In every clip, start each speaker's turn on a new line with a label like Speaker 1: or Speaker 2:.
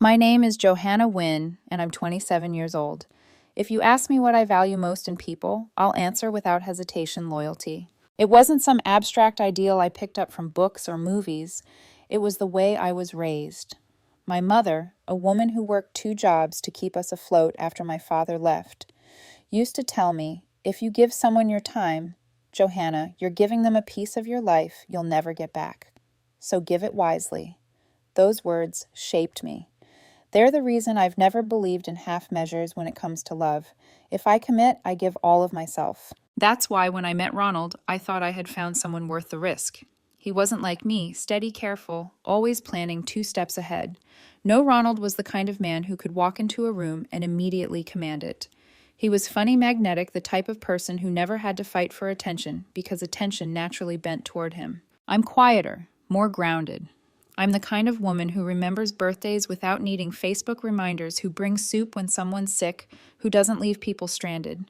Speaker 1: My name is Johanna Wynn, and I'm 27 years old. If you ask me what I value most in people, I'll answer without hesitation loyalty. It wasn't some abstract ideal I picked up from books or movies. It was the way I was raised. My mother, a woman who worked two jobs to keep us afloat after my father left, used to tell me, if you give someone your time, Johanna, you're giving them a piece of your life you'll never get back. So give it wisely. Those words shaped me. They're the reason I've never believed in half measures when it comes to love. If I commit, I give all of myself. That's why when I met Ronald, I thought I had found someone worth the risk. He wasn't like me, steady, careful, always planning 2 steps ahead. No, Ronald was the kind of man who could walk into a room and immediately command it. He was funny, magnetic, the type of person who never had to fight for attention because attention naturally bent toward him. I'm quieter, more grounded. I'm the kind of woman who remembers birthdays without needing Facebook reminders, who brings soup when someone's sick, who doesn't leave people stranded.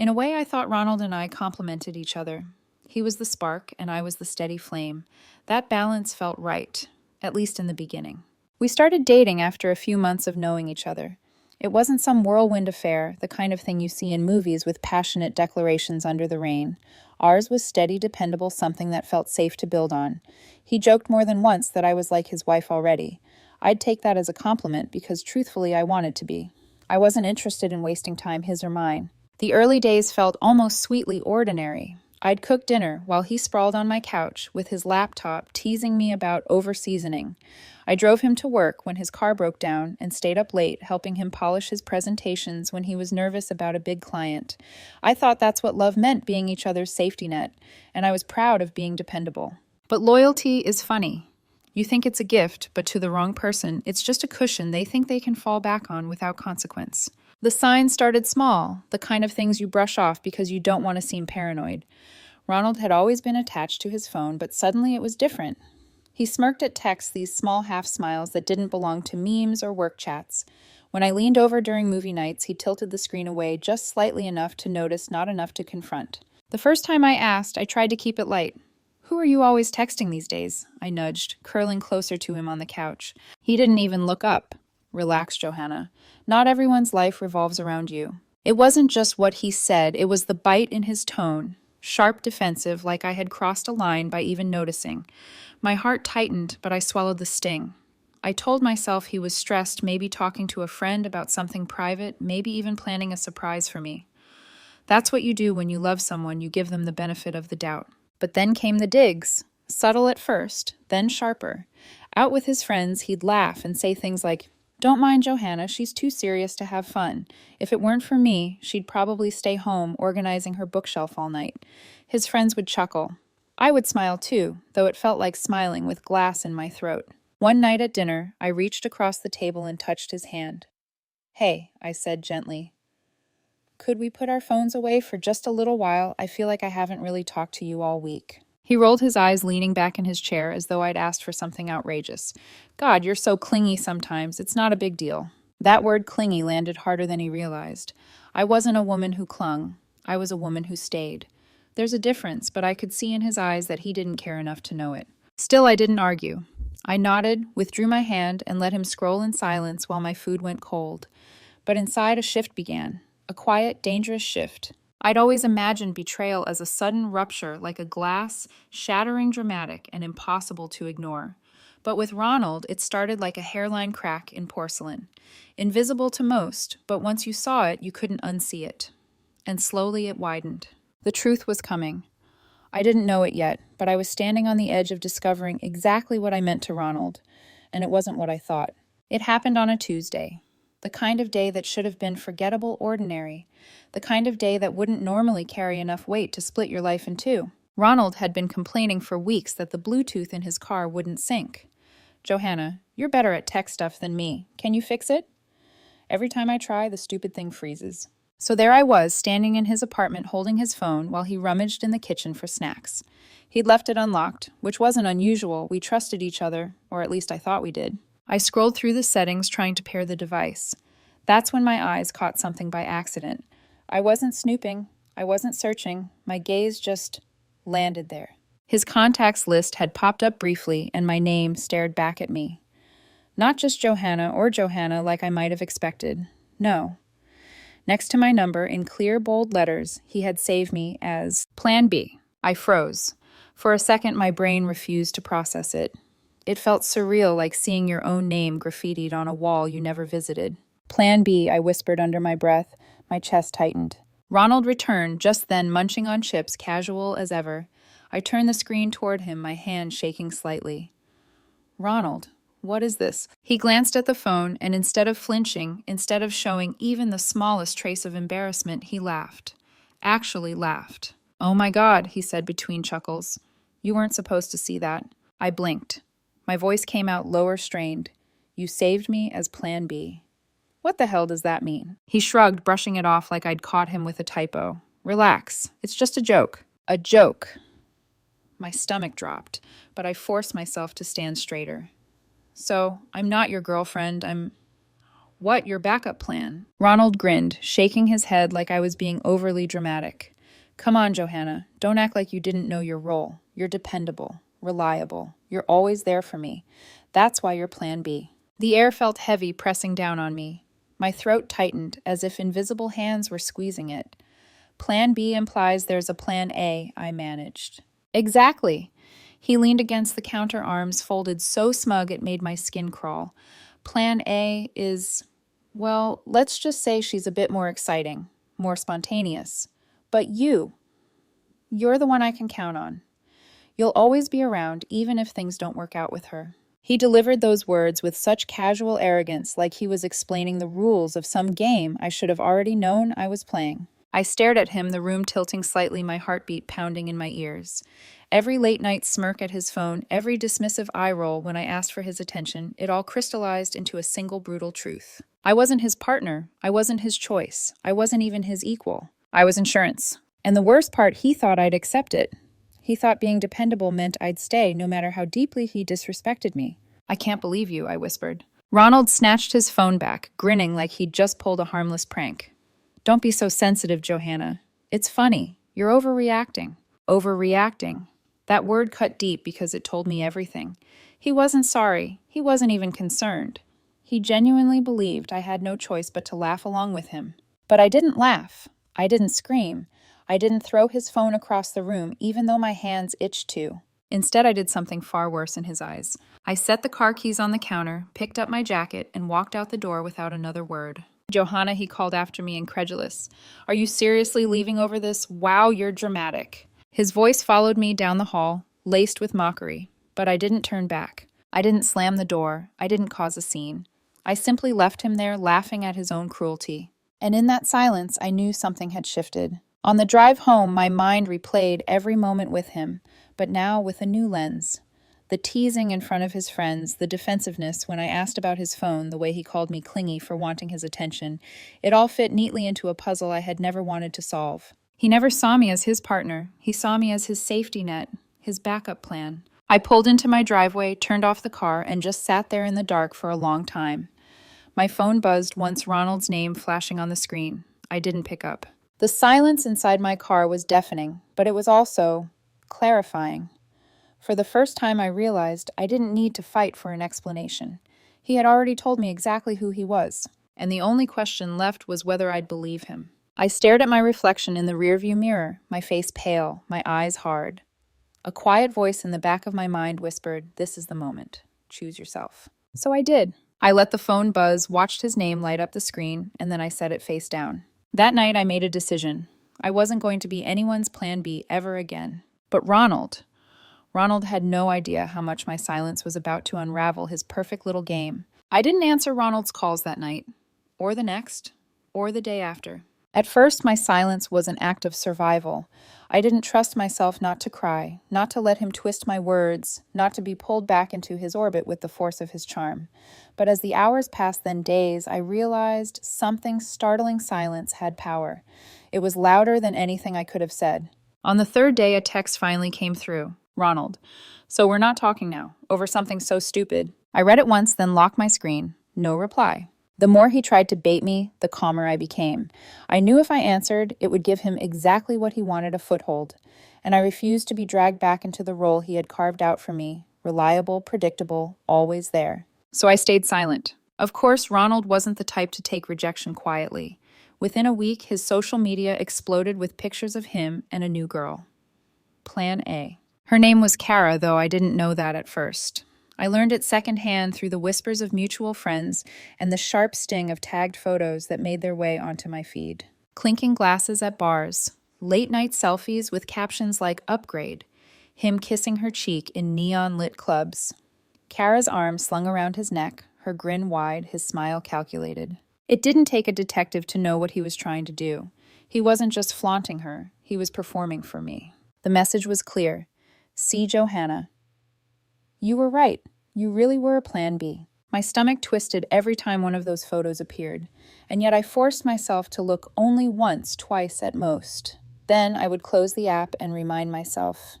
Speaker 1: In a way, I thought Ronald and I complemented each other. He was the spark, and I was the steady flame. That balance felt right, at least in the beginning. We started dating after a few months of knowing each other. It wasn't some whirlwind affair, the kind of thing you see in movies with passionate declarations under the rain. Ours was steady, dependable, something that felt safe to build on. He joked more than once that I was like his wife already. I'd take that as a compliment because truthfully I wanted to be. I wasn't interested in wasting time, his or mine. The early days felt almost sweetly ordinary. I'd cook dinner while he sprawled on my couch with his laptop teasing me about over-seasoning. I drove him to work when his car broke down and stayed up late helping him polish his presentations when he was nervous about a big client. I thought that's what love meant, being each other's safety net, and I was proud of being dependable. But loyalty is funny. You think it's a gift, but to the wrong person, it's just a cushion they think they can fall back on without consequence. The signs started small, the kind of things you brush off because you don't want to seem paranoid. Ronald had always been attached to his phone, but suddenly it was different. He smirked at texts, these small half-smiles that didn't belong to memes or work chats. When I leaned over during movie nights, he tilted the screen away just slightly enough to notice, not enough to confront. The first time I asked, I tried to keep it light. "Who are you always texting these days?" I nudged, curling closer to him on the couch. He didn't even look up. "Relax, Johanna. Not everyone's life revolves around you." It wasn't just what he said, it was the bite in his tone. Sharp, defensive, like I had crossed a line by even noticing. My heart tightened, but I swallowed the sting. I told myself he was stressed, maybe talking to a friend about something private, maybe even planning a surprise for me. That's what you do when you love someone, you give them the benefit of the doubt. But then came the digs. Subtle at first, then sharper. Out with his friends, he'd laugh and say things like, "Don't mind Johanna, she's too serious to have fun. If it weren't for me, she'd probably stay home organizing her bookshelf all night." His friends would chuckle. I would smile too, though it felt like smiling with glass in my throat. One night at dinner, I reached across the table and touched his hand. "Hey," I said gently. "Could we put our phones away for just a little while? I feel like I haven't really talked to you all week." He rolled his eyes, leaning back in his chair as though I'd asked for something outrageous. "God, you're so clingy sometimes. It's not a big deal." That word clingy landed harder than he realized. I wasn't a woman who clung. I was a woman who stayed. There's a difference, but I could see in his eyes that he didn't care enough to know it. Still, I didn't argue. I nodded, withdrew my hand, and let him scroll in silence while my food went cold. But inside, a shift began. A quiet, dangerous shift. I'd always imagined betrayal as a sudden rupture, like a glass, shattering, dramatic, and impossible to ignore. But with Ronald, it started like a hairline crack in porcelain. Invisible to most, but once you saw it, you couldn't unsee it. And slowly it widened. The truth was coming. I didn't know it yet, but I was standing on the edge of discovering exactly what I meant to Ronald, and it wasn't what I thought. It happened on a Tuesday. The kind of day that should have been forgettable, ordinary. The kind of day that wouldn't normally carry enough weight to split your life in two. Ronald had been complaining for weeks that the Bluetooth in his car wouldn't sync. "Johanna, you're better at tech stuff than me. Can you fix it?" Every time I try, the stupid thing freezes. So there I was, standing in his apartment holding his phone while he rummaged in the kitchen for snacks. He'd left it unlocked, which wasn't unusual. We trusted each other, or at least I thought we did. I scrolled through the settings trying to pair the device. That's when my eyes caught something by accident. I wasn't snooping. I wasn't searching. My gaze just landed there. His contacts list had popped up briefly, and my name stared back at me. Not just Johanna or Johanna like I might have expected. No. Next to my number, in clear, bold letters, he had saved me as Plan B. I froze. For a second, my brain refused to process it. It felt surreal, like seeing your own name graffitied on a wall you never visited. Plan B, I whispered under my breath. My chest tightened. Ronald returned, just then munching on chips, casual as ever. I turned the screen toward him, my hand shaking slightly. Ronald, what is this? He glanced at the phone, and instead of flinching, instead of showing even the smallest trace of embarrassment, he laughed. Actually laughed. Oh my God, he said between chuckles. You weren't supposed to see that. I blinked. My voice came out lower, strained. You saved me as Plan B. What the hell does that mean? He shrugged, brushing it off like I'd caught him with a typo. Relax. It's just a joke. A joke. My stomach dropped, but I forced myself to stand straighter. So, I'm not your girlfriend, I'm... What, your backup plan? Ronald grinned, shaking his head like I was being overly dramatic. Come on, Johanna. Don't act like you didn't know your role. You're dependable, reliable. You're always there for me. That's why you're Plan B. The air felt heavy, pressing down on me. My throat tightened, as if invisible hands were squeezing it. Plan B implies there's a Plan A, I managed. Exactly. He leaned against the counter, arms folded so smug it made my skin crawl. Plan A is, well, let's just say she's a bit more exciting, more spontaneous. But you're the one I can count on. You'll always be around, even if things don't work out with her. He delivered those words with such casual arrogance, like he was explaining the rules of some game I should have already known I was playing. I stared at him, the room tilting slightly, my heartbeat pounding in my ears. Every late-night smirk at his phone, every dismissive eye roll when I asked for his attention, it all crystallized into a single brutal truth. I wasn't his partner. I wasn't his choice. I wasn't even his equal. I was insurance. And the worst part, he thought I'd accept it. He thought being dependable meant I'd stay, no matter how deeply he disrespected me. I can't believe you, I whispered. Ronald snatched his phone back, grinning like he'd just pulled a harmless prank. Don't be so sensitive, Johanna. It's funny. You're overreacting. Overreacting. That word cut deep because it told me everything. He wasn't sorry. He wasn't even concerned. He genuinely believed I had no choice but to laugh along with him. But I didn't laugh. I didn't scream. I didn't throw his phone across the room, even though my hands itched to. Instead, I did something far worse in his eyes. I set the car keys on the counter, picked up my jacket, and walked out the door without another word. Johanna, he called after me, incredulous. Are you seriously leaving over this? Wow, you're dramatic. His voice followed me down the hall, laced with mockery, but I didn't turn back. I didn't slam the door. I didn't cause a scene. I simply left him there, laughing at his own cruelty. And in that silence, I knew something had shifted. On the drive home, my mind replayed every moment with him, but now with a new lens. The teasing in front of his friends, the defensiveness when I asked about his phone, the way he called me clingy for wanting his attention, it all fit neatly into a puzzle I had never wanted to solve. He never saw me as his partner. He saw me as his safety net, his backup plan. I pulled into my driveway, turned off the car, and just sat there in the dark for a long time. My phone buzzed once, Ronald's name flashing on the screen. I didn't pick up. The silence inside my car was deafening, but it was also clarifying. For the first time, I realized I didn't need to fight for an explanation. He had already told me exactly who he was, and the only question left was whether I'd believe him. I stared at my reflection in the rearview mirror, my face pale, my eyes hard. A quiet voice in the back of my mind whispered, "This is the moment. Choose yourself." So I did. I let the phone buzz, watched his name light up the screen, and then I set it face down. That night, I made a decision. I wasn't going to be anyone's Plan B ever again. But Ronald had no idea how much my silence was about to unravel his perfect little game. I didn't answer Ronald's calls that night, or the next, or the day after. At first, my silence was an act of survival. I didn't trust myself not to cry, not to let him twist my words, not to be pulled back into his orbit with the force of his charm. But as the hours passed, then days, I realized something startling silence had power. It was louder than anything I could have said. On the third day, a text finally came through. Ronald. So we're not talking now, over something so stupid. I read it once, then locked my screen. No reply. The more he tried to bait me, the calmer I became. I knew if I answered, it would give him exactly what he wanted, a foothold. And I refused to be dragged back into the role he had carved out for me, reliable, predictable, always there. So I stayed silent. Of course, Ronald wasn't the type to take rejection quietly. Within a week, his social media exploded with pictures of him and a new girl. Plan A. Her name was Kara, though I didn't know that at first. I learned it secondhand through the whispers of mutual friends and the sharp sting of tagged photos that made their way onto my feed. Clinking glasses at bars, late night selfies with captions like upgrade, him kissing her cheek in neon-lit clubs. Kara's arm slung around his neck, her grin wide, his smile calculated. It didn't take a detective to know what he was trying to do. He wasn't just flaunting her, he was performing for me. The message was clear. See, Johanna. You were right. You really were a plan B. My stomach twisted every time one of those photos appeared, and yet I forced myself to look only once, twice at most. Then I would close the app and remind myself,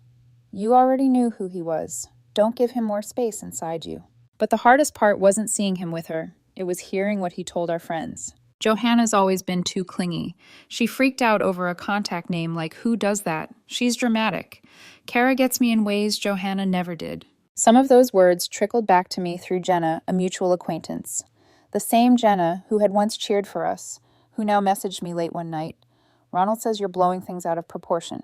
Speaker 1: you already knew who he was. Don't give him more space inside you. But the hardest part wasn't seeing him with her. It was hearing what he told our friends. Johanna's always been too clingy. She freaked out over a contact name like, who does that? She's dramatic. Kara gets me in ways Johanna never did. Some of those words trickled back to me through Jenna, a mutual acquaintance. The same Jenna who had once cheered for us, who now messaged me late one night. Ronald says you're blowing things out of proportion.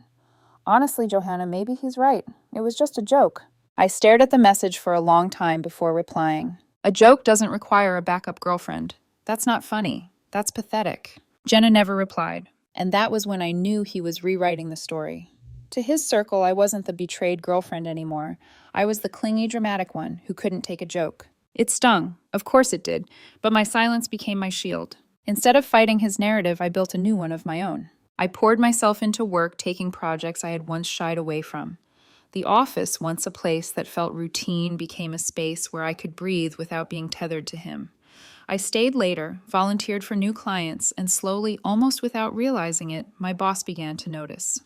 Speaker 1: Honestly, Johanna, maybe he's right. It was just a joke. I stared at the message for a long time before replying. A joke doesn't require a backup girlfriend. That's not funny. That's pathetic. Jenna never replied, and that was when I knew he was rewriting the story. To his circle, I wasn't the betrayed girlfriend anymore. I was the clingy, dramatic one who couldn't take a joke. It stung. Of course it did. But my silence became my shield. Instead of fighting his narrative, I built a new one of my own. I poured myself into work, taking projects I had once shied away from. The office, once a place that felt routine, became a space where I could breathe without being tethered to him. I stayed later, volunteered for new clients, and slowly, almost without realizing it, my boss began to notice.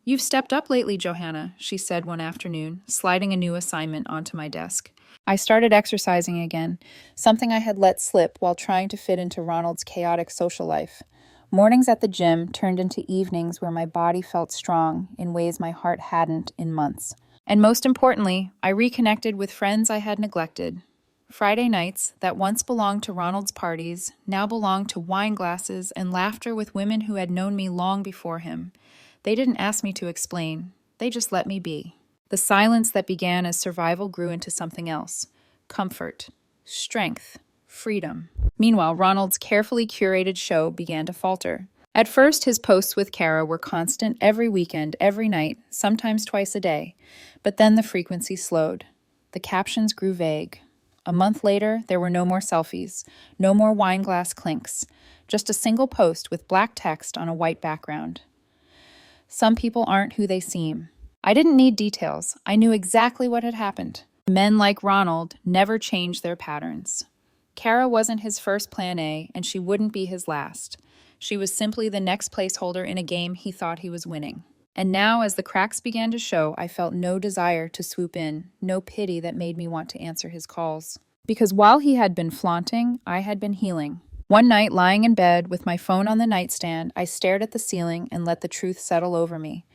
Speaker 1: You've stepped up lately, Johanna, she said one afternoon, sliding a new assignment onto my desk. I started exercising again, something I had let slip while trying to fit into Ronald's chaotic social life. Mornings at the gym turned into evenings where my body felt strong in ways my heart hadn't in months. And most importantly, I reconnected with friends I had neglected. Friday nights, that once belonged to Ronald's parties, now belonged to wine glasses and laughter with women who had known me long before him. They didn't ask me to explain. They just let me be. The silence that began as survival grew into something else. Comfort, strength, freedom. Meanwhile, Ronald's carefully curated show began to falter. At first, his posts with Kara were constant every weekend, every night, sometimes twice a day. But then the frequency slowed. The captions grew vague. A month later, there were no more selfies, no more wine glass clinks, just a single post with black text on a white background. Some people aren't who they seem. I didn't need details. I knew exactly what had happened. Men like Ronald never change their patterns. Kara wasn't his first plan A, and she wouldn't be his last. She was simply the next placeholder in a game he thought he was winning. And now, as the cracks began to show, I felt no desire to swoop in, no pity that made me want to answer his calls. Because while he had been flaunting, I had been healing. One night, lying in bed with my phone on the nightstand, I stared at the ceiling and let the truth settle over me.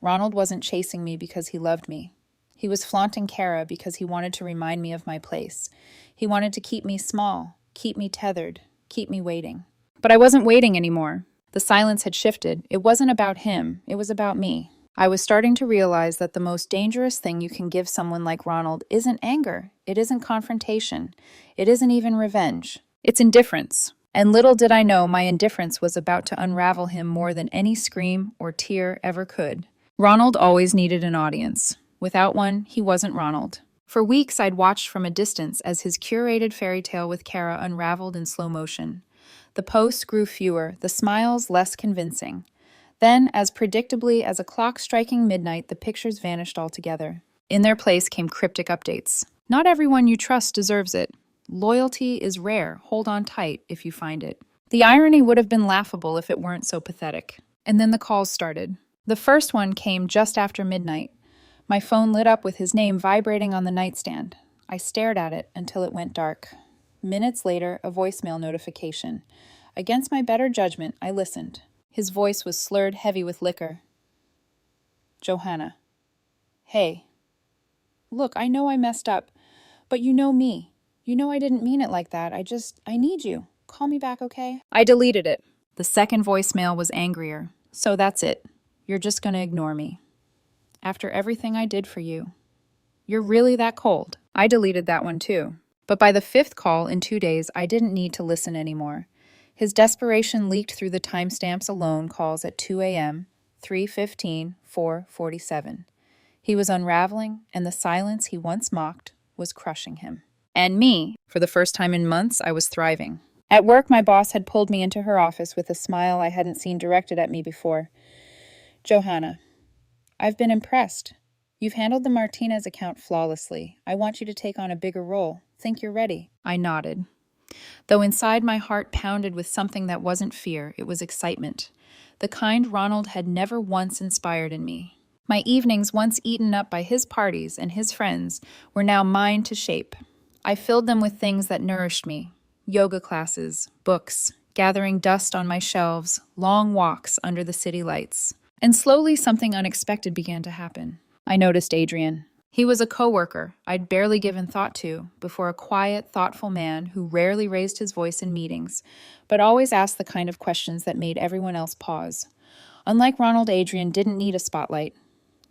Speaker 1: Ronald wasn't chasing me because he loved me. He was flaunting Kara because he wanted to remind me of my place. He wanted to keep me small, keep me tethered, keep me waiting. But I wasn't waiting anymore. The silence had shifted. It wasn't about him. It was about me. I was starting to realize that the most dangerous thing you can give someone like Ronald isn't anger. It isn't confrontation. It isn't even revenge. It's indifference. And little did I know my indifference was about to unravel him more than any scream or tear ever could. Ronald always needed an audience. Without one, he wasn't Ronald. For weeks, I'd watched from a distance as his curated fairy tale with Kara unraveled in slow motion. The posts grew fewer, the smiles less convincing. Then, as predictably as a clock striking midnight, the pictures vanished altogether. In their place came cryptic updates. Not everyone you trust deserves it. Loyalty is rare. Hold on tight if you find it. The irony would have been laughable if it weren't so pathetic. And then the calls started. The first one came just after midnight. My phone lit up with his name vibrating on the nightstand. I stared at it until it went dark. Minutes later, a voicemail notification. Against my better judgment, I listened. His voice was slurred heavy with liquor. Johanna. Hey. Look, I know I messed up, but you know me. You know I didn't mean it like that. I need you. Call me back, okay? I deleted it. The second voicemail was angrier. So that's it. You're just gonna ignore me. After everything I did for you. You're really that cold. I deleted that one too. But by the fifth call in 2 days, I didn't need to listen anymore. His desperation leaked through the timestamps alone calls at 2 a.m., 3:15, 4:47. He was unraveling, and the silence he once mocked was crushing him. And me, for the first time in months, I was thriving. At work, my boss had pulled me into her office with a smile I hadn't seen directed at me before. Johanna, I've been impressed. You've handled the Martinez account flawlessly. I want you to take on a bigger role. Think you're ready? I nodded. Though inside my heart pounded with something that wasn't fear, it was excitement. The kind Ronald had never once inspired in me. My evenings, once eaten up by his parties and his friends, were now mine to shape. I filled them with things that nourished me. Yoga classes, books, gathering dust on my shelves, long walks under the city lights. And slowly something unexpected began to happen. I noticed Adrian. He was a coworker I'd barely given thought to before, a quiet, thoughtful man who rarely raised his voice in meetings, but always asked the kind of questions that made everyone else pause. Unlike Ronald, Adrian didn't need a spotlight.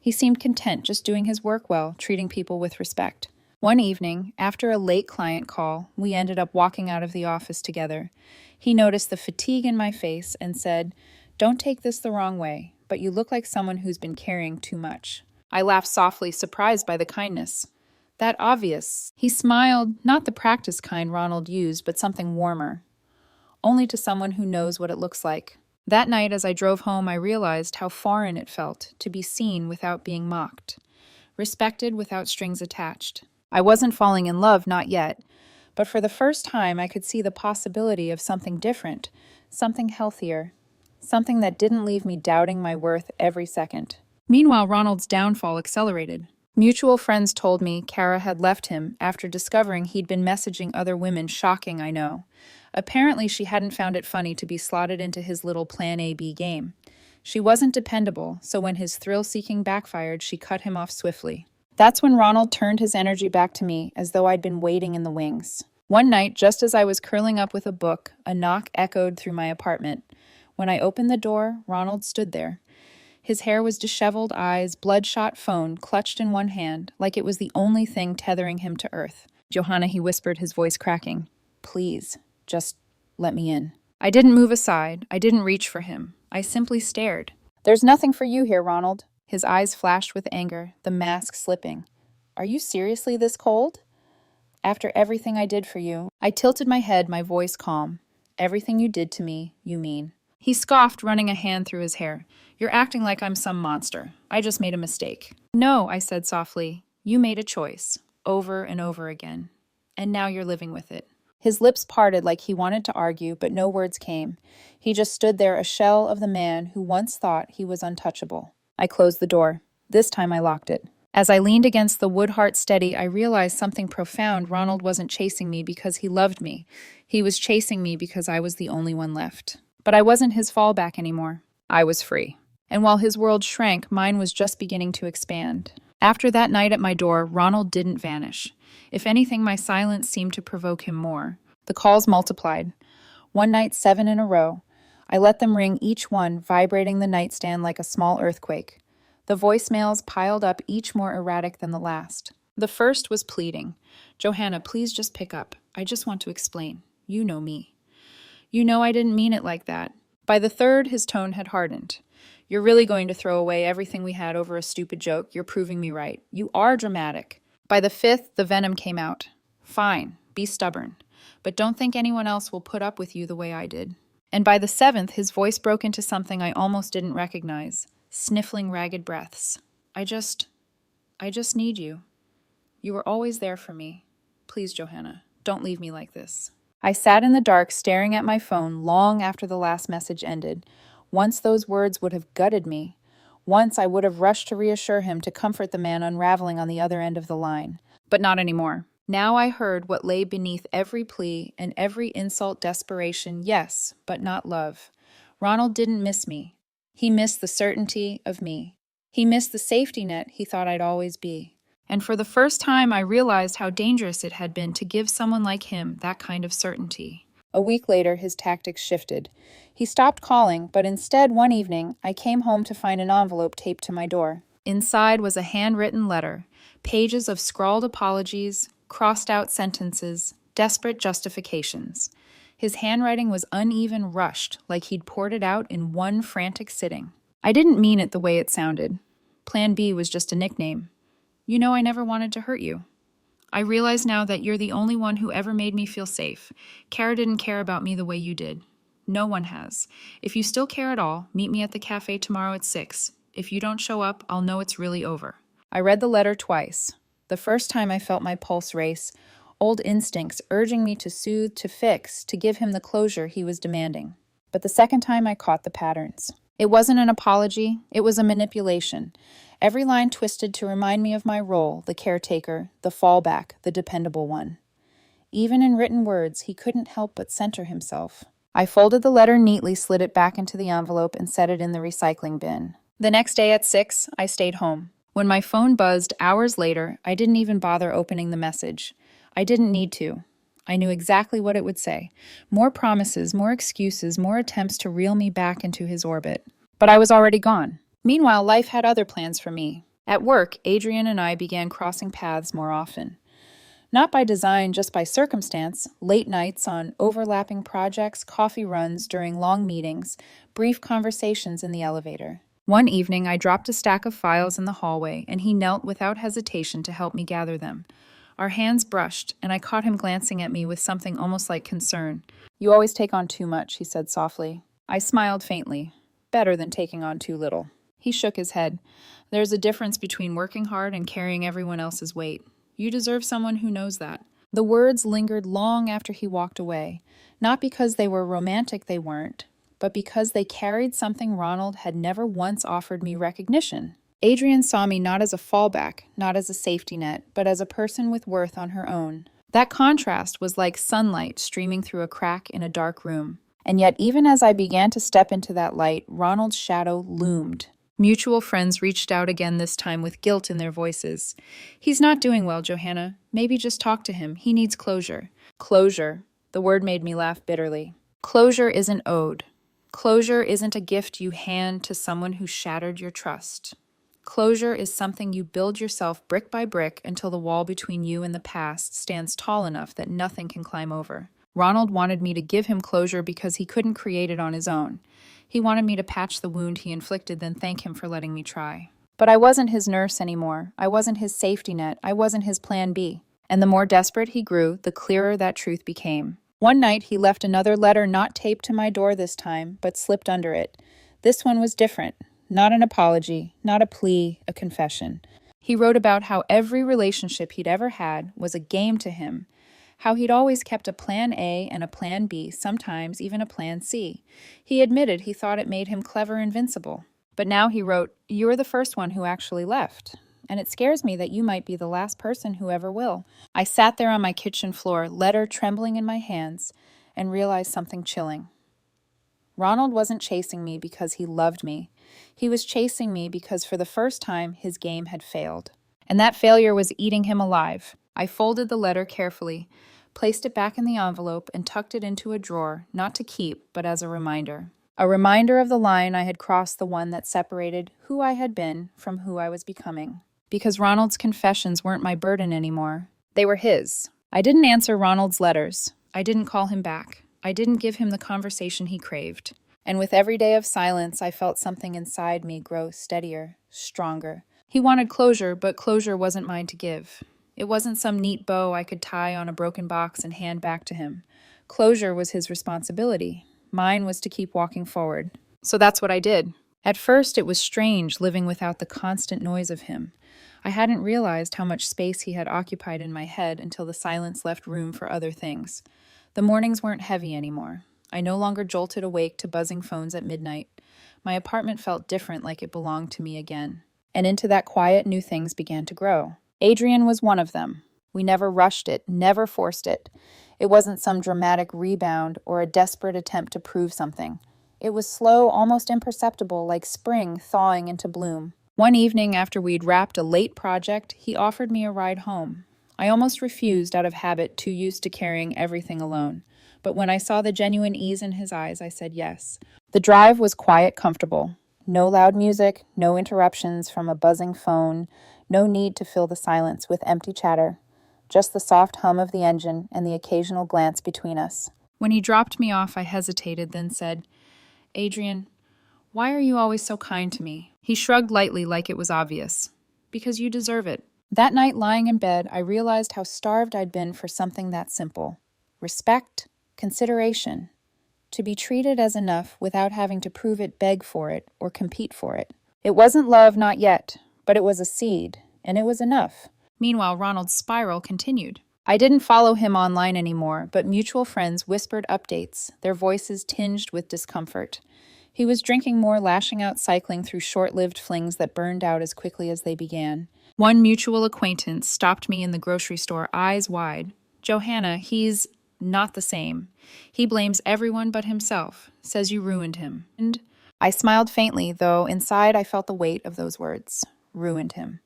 Speaker 1: He seemed content just doing his work well, treating people with respect. One evening, after a late client call, we ended up walking out of the office together. He noticed the fatigue in my face and said, "Don't take this the wrong way, but you look like someone who's been carrying too much." I laughed softly, surprised by the kindness. That obvious. He smiled, not the practice kind Ronald used, but something warmer. Only to someone who knows what it looks like. That night, as I drove home, I realized how foreign it felt to be seen without being mocked, respected without strings attached. I wasn't falling in love, not yet, but for the first time I could see the possibility of something different, something healthier, something that didn't leave me doubting my worth every second. Meanwhile, Ronald's downfall accelerated. Mutual friends told me Kara had left him after discovering he'd been messaging other women. Shocking, I know. Apparently, she hadn't found it funny to be slotted into his little Plan A-B game. She wasn't dependable, so when his thrill-seeking backfired, she cut him off swiftly. That's when Ronald turned his energy back to me, as though I'd been waiting in the wings. One night, just as I was curling up with a book, a knock echoed through my apartment. When I opened the door, Ronald stood there. His hair was disheveled, eyes, bloodshot phone clutched in one hand, like it was the only thing tethering him to earth. "Johanna," he whispered, his voice cracking. "Please, just let me in." I didn't move aside. I didn't reach for him. I simply stared. "There's nothing for you here, Ronald." His eyes flashed with anger, the mask slipping. "Are you seriously this cold?" "After everything I did for you." I tilted my head, my voice calm. "Everything you did to me, you mean." He scoffed, running a hand through his hair. "You're acting like I'm some monster. I just made a mistake." "No," I said softly. "You made a choice, over and over again. And now you're living with it." His lips parted like he wanted to argue, but no words came. He just stood there, a shell of the man who once thought he was untouchable. I closed the door. This time I locked it. As I leaned against the wood heart steady, I realized something profound. Ronald wasn't chasing me because he loved me. He was chasing me because I was the only one left. But I wasn't his fallback anymore. I was free. And while his world shrank, mine was just beginning to expand. After that night at my door, Ronald didn't vanish. If anything, my silence seemed to provoke him more. The calls multiplied. One night, 7 in a row. I let them ring, each one vibrating the nightstand like a small earthquake. The voicemails piled up, each more erratic than the last. The first was pleading. "Johanna, please just pick up. I just want to explain. You know me. You know I didn't mean it like that." By the third, his tone had hardened. "You're really going to throw away everything we had over a stupid joke? You're proving me right. You are dramatic." By the fifth, the venom came out. "Fine, be stubborn. But don't think anyone else will put up with you the way I did." And by the seventh, his voice broke into something I almost didn't recognize. Sniffling ragged breaths. I just need you. You were always there for me. Please, Johanna, don't leave me like this." I sat in the dark, staring at my phone long after the last message ended. Once those words would have gutted me. Once I would have rushed to reassure him, to comfort the man unraveling on the other end of the line. But not anymore. Now I heard what lay beneath every plea and every insult: desperation, yes, but not love. Ronald didn't miss me. He missed the certainty of me. He missed the safety net he thought I'd always be. And for the first time, I realized how dangerous it had been to give someone like him that kind of certainty. A week later, his tactics shifted. He stopped calling, but instead, one evening, I came home to find an envelope taped to my door. Inside was a handwritten letter, pages of scrawled apologies, crossed out sentences, desperate justifications. His handwriting was uneven, rushed, like he'd poured it out in one frantic sitting. I didn't mean it the way it sounded. Plan B was just a nickname. You know I never wanted to hurt you. I realize now that you're the only one who ever made me feel safe. Kara didn't care about me the way you did. No one has. If you still care at all, meet me at the cafe tomorrow at 6. If you don't show up, I'll know it's really over. I read the letter twice. The first time I felt my pulse race, old instincts urging me to soothe, to fix, to give him the closure he was demanding. But the second time I caught the patterns. It wasn't an apology, it was a manipulation. Every line twisted to remind me of my role, the caretaker, the fallback, the dependable one. Even in written words, he couldn't help but center himself. I folded the letter neatly, slid it back into the envelope, and set it in the recycling bin. The next day at 6, I stayed home. When my phone buzzed hours later, I didn't even bother opening the message. I didn't need to. I knew exactly what it would say. More promises, more excuses, more attempts to reel me back into his orbit. But I was already gone. Meanwhile, life had other plans for me. At work, Adrian and I began crossing paths more often. Not by design, just by circumstance, late nights on overlapping projects, coffee runs during long meetings, brief conversations in the elevator. One evening, I dropped a stack of files in the hallway, and he knelt without hesitation to help me gather them. Our hands brushed, and I caught him glancing at me with something almost like concern. "You always take on too much," he said softly. I smiled faintly. Better than taking on too little. He shook his head. "There's a difference between working hard and carrying everyone else's weight. You deserve someone who knows that." The words lingered long after he walked away, not because they were romantic, they weren't, but because they carried something Ronald had never once offered me recognition. Adrian saw me not as a fallback, not as a safety net, but as a person with worth on her own. That contrast was like sunlight streaming through a crack in a dark room. And yet, even as I began to step into that light, Ronald's shadow loomed. Mutual friends reached out again, this time with guilt in their voices. "He's not doing well, Johanna. Maybe just talk to him. He needs closure." Closure. The word made me laugh bitterly. Closure isn't owed. Closure isn't a gift you hand to someone who shattered your trust. Closure is something you build yourself brick by brick until the wall between you and the past stands tall enough that nothing can climb over. Ronald wanted me to give him closure because he couldn't create it on his own. He wanted me to patch the wound he inflicted, then thank him for letting me try. But I wasn't his nurse anymore. I wasn't his safety net. I wasn't his plan B. And the more desperate he grew, the clearer that truth became. One night, he left another letter, not taped to my door this time, but slipped under it. This one was different. Not an apology, not a plea, a confession. He wrote about how every relationship he'd ever had was a game to him, how he'd always kept a plan A and a plan B, sometimes even a plan C. He admitted he thought it made him clever, invincible. But now he wrote, "You were the first one who actually left, and it scares me that you might be the last person who ever will." I sat there on my kitchen floor, letter trembling in my hands, and realized something chilling. Ronald wasn't chasing me because he loved me. He was chasing me because for the first time, his game had failed. And that failure was eating him alive. I folded the letter carefully, placed it back in the envelope, and tucked it into a drawer, not to keep, but as a reminder. A reminder of the line I had crossed, the one that separated who I had been from who I was becoming. Because Ronald's confessions weren't my burden anymore. They were his. I didn't answer Ronald's letters. I didn't call him back. I didn't give him the conversation he craved. And with every day of silence, I felt something inside me grow steadier, stronger. He wanted closure, but closure wasn't mine to give. It wasn't some neat bow I could tie on a broken box and hand back to him. Closure was his responsibility. Mine was to keep walking forward. So that's what I did. At first, it was strange living without the constant noise of him. I hadn't realized how much space he had occupied in my head until the silence left room for other things. The mornings weren't heavy anymore. I no longer jolted awake to buzzing phones at midnight. My apartment felt different, like it belonged to me again. And into that quiet, new things began to grow. Adrian was one of them. We never rushed it, never forced it. It wasn't some dramatic rebound or a desperate attempt to prove something. It was slow, almost imperceptible, like spring thawing into bloom. One evening after we'd wrapped a late project, he offered me a ride home. I almost refused out of habit, too used to carrying everything alone. But when I saw the genuine ease in his eyes, I said yes. The drive was quiet, comfortable. No loud music, no interruptions from a buzzing phone, no need to fill the silence with empty chatter. Just the soft hum of the engine and the occasional glance between us. When he dropped me off, I hesitated, then said, "Adrian, why are you always so kind to me?" He shrugged lightly like it was obvious. "Because you deserve it." That night, lying in bed, I realized how starved I'd been for something that simple. Respect, consideration. To be treated as enough without having to prove it, beg for it, or compete for it. It wasn't love, not yet, but it was a seed, and it was enough. Meanwhile, Ronald's spiral continued. I didn't follow him online anymore, but mutual friends whispered updates, their voices tinged with discomfort. He was drinking more, lashing out, cycling through short-lived flings that burned out as quickly as they began. One mutual acquaintance stopped me in the grocery store, eyes wide. "Johanna, he's not the same. He blames everyone but himself, says you ruined him." And I smiled faintly, though inside I felt the weight of those words. Ruined him.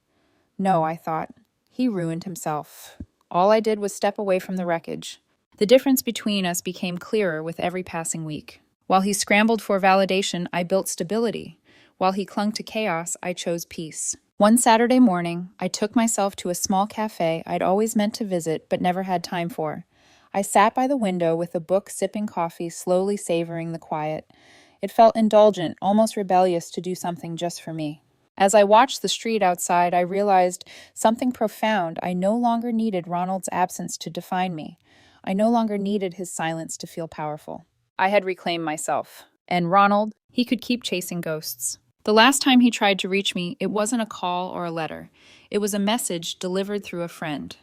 Speaker 1: No, I thought. He ruined himself. All I did was step away from the wreckage. The difference between us became clearer with every passing week. While he scrambled for validation, I built stability. While he clung to chaos, I chose peace. One Saturday morning, I took myself to a small cafe I'd always meant to visit but never had time for. I sat by the window with a book, sipping coffee, slowly savoring the quiet. It felt indulgent, almost rebellious to do something just for me. As I watched the street outside, I realized something profound. I no longer needed Ronald's absence to define me. I no longer needed his silence to feel powerful. I had reclaimed myself. And Ronald, he could keep chasing ghosts. The last time he tried to reach me, it wasn't a call or a letter. It was a message delivered through a friend.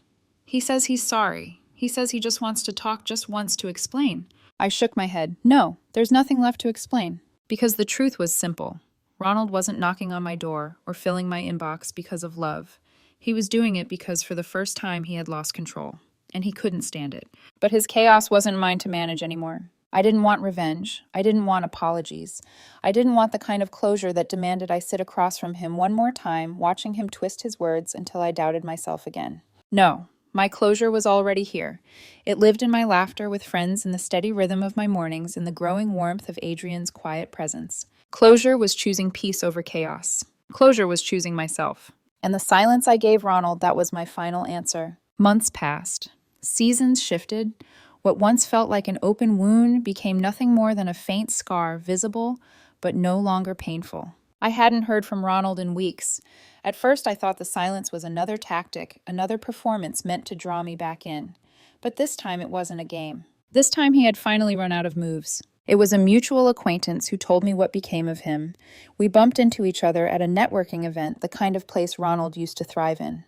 Speaker 1: He says he's sorry. He says he just wants to talk just once to explain. I shook my head. No, there's nothing left to explain. Because the truth was simple. Ronald wasn't knocking on my door or filling my inbox because of love. He was doing it because for the first time he had lost control. And he couldn't stand it. But his chaos wasn't mine to manage anymore. I didn't want revenge. I didn't want apologies. I didn't want the kind of closure that demanded I sit across from him one more time, watching him twist his words until I doubted myself again. No, my closure was already here. It lived in my laughter with friends, in the steady rhythm of my mornings, in the growing warmth of Adrian's quiet presence. Closure was choosing peace over chaos. Closure was choosing myself. And the silence I gave Ronald, that was my final answer. Months passed. Seasons shifted. What once felt like an open wound became nothing more than a faint scar, visible, but no longer painful. I hadn't heard from Ronald in weeks. At first, I thought the silence was another tactic, another performance meant to draw me back in. But this time, it wasn't a game. This time, he had finally run out of moves. It was a mutual acquaintance who told me what became of him. We bumped into each other at a networking event, the kind of place Ronald used to thrive in.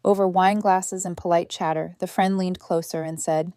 Speaker 1: Over wine glasses and polite chatter, the friend leaned closer and said,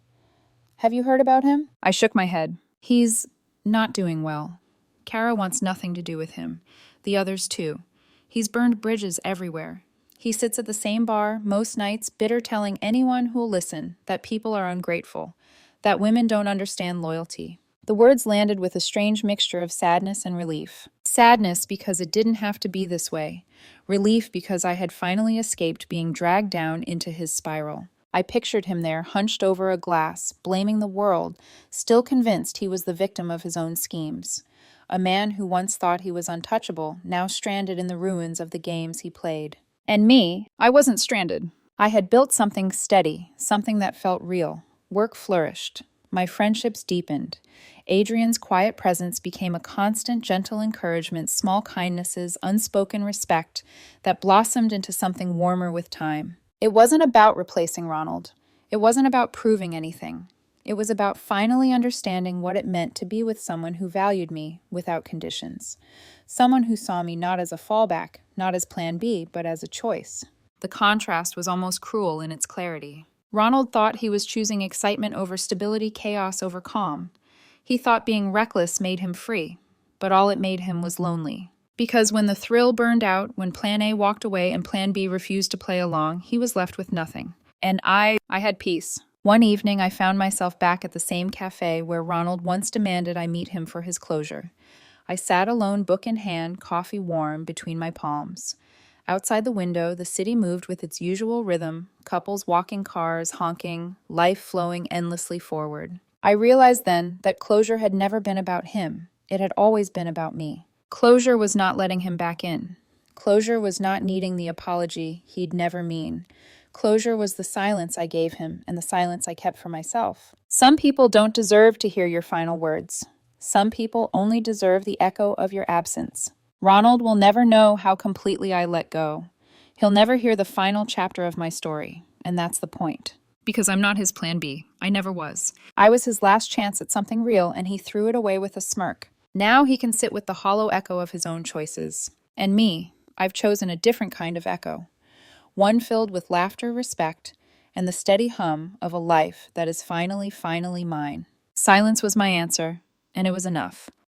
Speaker 1: "Have you heard about him?" I shook my head. "He's not doing well. Kara wants nothing to do with him. The others too. He's burned bridges everywhere. He sits at the same bar most nights, bitter, telling anyone who'll listen that people are ungrateful, that women don't understand loyalty." The words landed with a strange mixture of sadness and relief. Sadness because it didn't have to be this way. Relief because I had finally escaped being dragged down into his spiral. I pictured him there, hunched over a glass, blaming the world, still convinced he was the victim of his own schemes. A man who once thought he was untouchable, now stranded in the ruins of the games he played. And me, I wasn't stranded. I had built something steady, something that felt real. Work flourished. My friendships deepened. Adrian's quiet presence became a constant, gentle encouragement, small kindnesses, unspoken respect that blossomed into something warmer with time. It wasn't about replacing Ronald. It wasn't about proving anything. It was about finally understanding what it meant to be with someone who valued me without conditions. Someone who saw me not as a fallback, not as plan B, but as a choice. The contrast was almost cruel in its clarity. Ronald thought he was choosing excitement over stability, chaos over calm. He thought being reckless made him free, but all it made him was lonely. Because when the thrill burned out, when Plan A walked away and Plan B refused to play along, he was left with nothing. And I had peace. One evening, I found myself back at the same cafe where Ronald once demanded I meet him for his closure. I sat alone, book in hand, coffee warm between my palms. Outside the window, the city moved with its usual rhythm, couples walking, cars honking, life flowing endlessly forward. I realized then that closure had never been about him. It had always been about me. Closure was not letting him back in. Closure was not needing the apology he'd never mean. Closure was the silence I gave him and the silence I kept for myself. Some people don't deserve to hear your final words. Some people only deserve the echo of your absence. Ronald will never know how completely I let go. He'll never hear the final chapter of my story, and that's the point. Because I'm not his plan B. I never was. I was his last chance at something real, and he threw it away with a smirk. Now he can sit with the hollow echo of his own choices. And me, I've chosen a different kind of echo. One filled with laughter, respect, and the steady hum of a life that is finally mine. Silence was my answer, and it was enough.